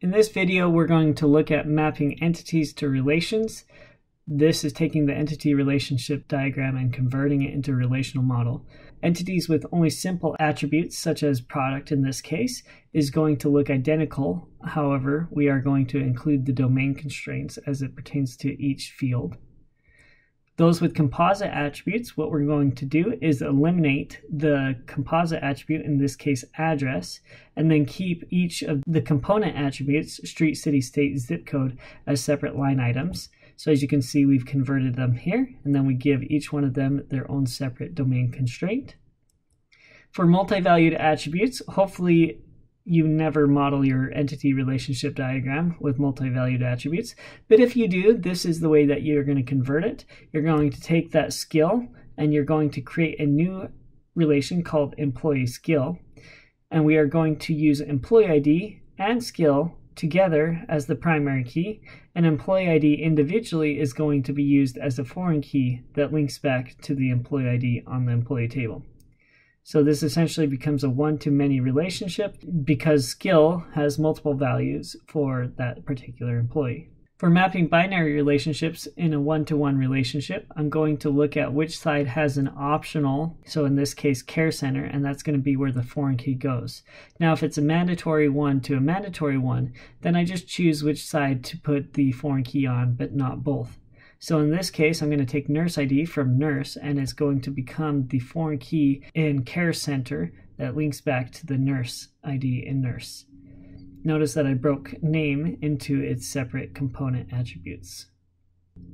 In this video, we're going to look at mapping entities to relations. This is taking the entity relationship diagram and converting it into a relational model. Entities with only simple attributes, such as product in this case, is going to look identical. However, we are going to include the domain constraints as it pertains to each field. Those with composite attributes, what we're going to do is eliminate the composite attribute, in this case address, and then keep each of the component attributes, street, city, state, zip code, as separate line items. So as you can see, we've converted them here, and then we give each one of them their own separate domain constraint. For multi-valued attributes, hopefully you never model your entity relationship diagram with multi-valued attributes. But if you do, this is the way that you're going to convert it. You're going to take that skill and you're going to create a new relation called employee skill. And we are going to use employee ID and skill together as the primary key. And employee ID individually is going to be used as a foreign key that links back to the employee ID on the employee table. So this essentially becomes a one-to-many relationship because skill has multiple values for that particular employee. For mapping binary relationships in a one-to-one relationship, I'm going to look at which side has an optional, so in this case care center, and that's going to be where the foreign key goes. Now if it's a mandatory one to a mandatory one, then I just choose which side to put the foreign key on, but not both. So in this case, I'm going to take nurse ID from nurse, and it's going to become the foreign key in care center that links back to the nurse ID in nurse. Notice that I broke name into its separate component attributes.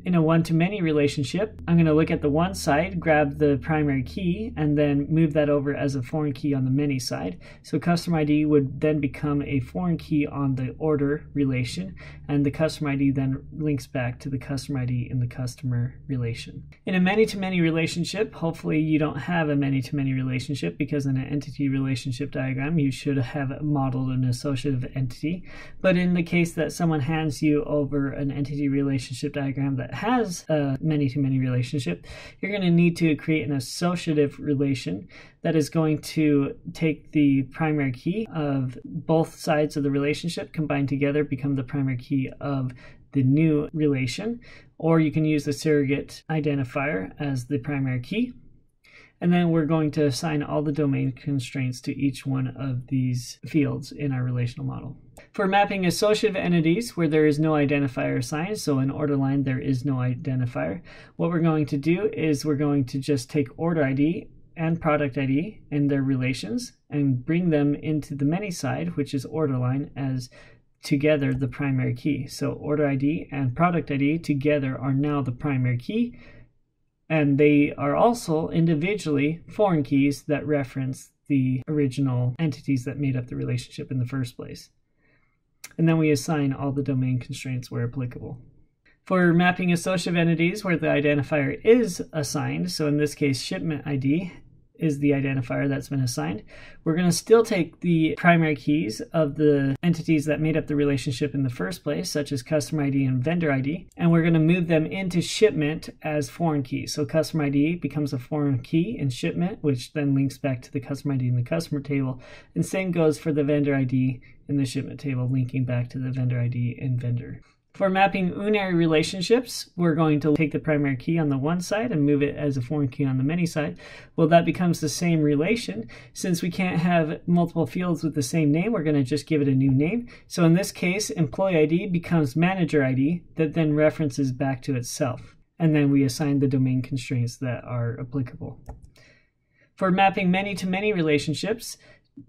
In a one-to-many relationship, I'm going to look at the one side, grab the primary key, and then move that over as a foreign key on the many side. So customer ID would then become a foreign key on the order relation, and the customer ID then links back to the customer ID in the customer relation. In a many-to-many relationship, hopefully you don't have a many-to-many relationship, because in an entity relationship diagram, you should have modeled an associative entity. But in the case that someone hands you over an entity relationship diagram that has a many-to-many relationship, you're going to need to create an associative relation that is going to take the primary key of both sides of the relationship, combined together, become the primary key of the new relation, or you can use the surrogate identifier as the primary key. And then we're going to assign all the domain constraints to each one of these fields in our relational model. For mapping associative entities where there is no identifier assigned, so in order line there is no identifier, what we're going to do is we're going to just take order ID and product ID and their relations and bring them into the many side, which is order line, as together the primary key. So order ID and product ID together are now the primary key, and they are also individually foreign keys that reference the original entities that made up the relationship in the first place. And then we assign all the domain constraints where applicable. For mapping associative entities where the identifier is assigned, so in this case shipment ID is the identifier that's been assigned, we're going to still take the primary keys of the entities that made up the relationship in the first place, such as customer ID and vendor ID, and we're going to move them into shipment as foreign keys. So customer ID becomes a foreign key in shipment, which then links back to the customer ID in the customer table, and same goes for the vendor ID in the shipment table, linking back to the vendor ID in vendor. For mapping unary relationships, we're going to take the primary key on the one side and move it as a foreign key on the many side. Well, that becomes the same relation. Since we can't have multiple fields with the same name, we're going to just give it a new name. So in this case, employee ID becomes manager ID that then references back to itself. And then we assign the domain constraints that are applicable. For mapping many-to-many relationships,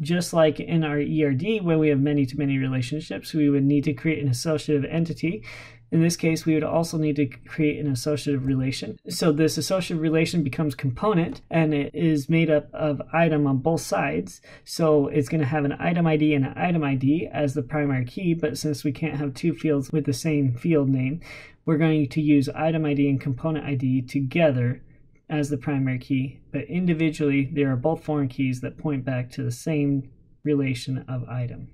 just like in our ERD, when we have many-to-many relationships, we would need to create an associative entity. In this case, we would also need to create an associative relation. So this associative relation becomes component, and it is made up of item on both sides. So it's going to have an item ID and an item ID as the primary key, but since we can't have two fields with the same field name, we're going to use item ID and component ID together as the primary key, but individually they are both foreign keys that point back to the same relation of item.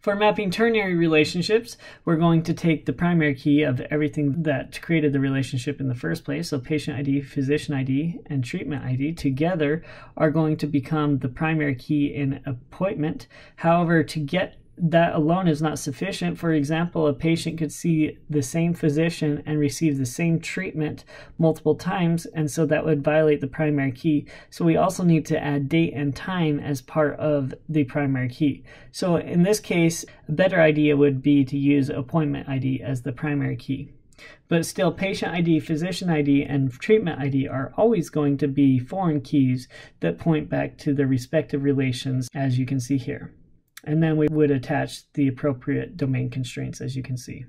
For mapping ternary relationships, we're going to take the primary key of everything that created the relationship in the first place. So patient ID, physician ID, and treatment ID together are going to become the primary key in appointment. However, to get that alone is not sufficient. For example, a patient could see the same physician and receive the same treatment multiple times, and so that would violate the primary key. So we also need to add date and time as part of the primary key. So in this case, a better idea would be to use appointment ID as the primary key. But still, patient ID, physician ID, and treatment ID are always going to be foreign keys that point back to the respective relations, as you can see here. And then we would attach the appropriate domain constraints, as you can see.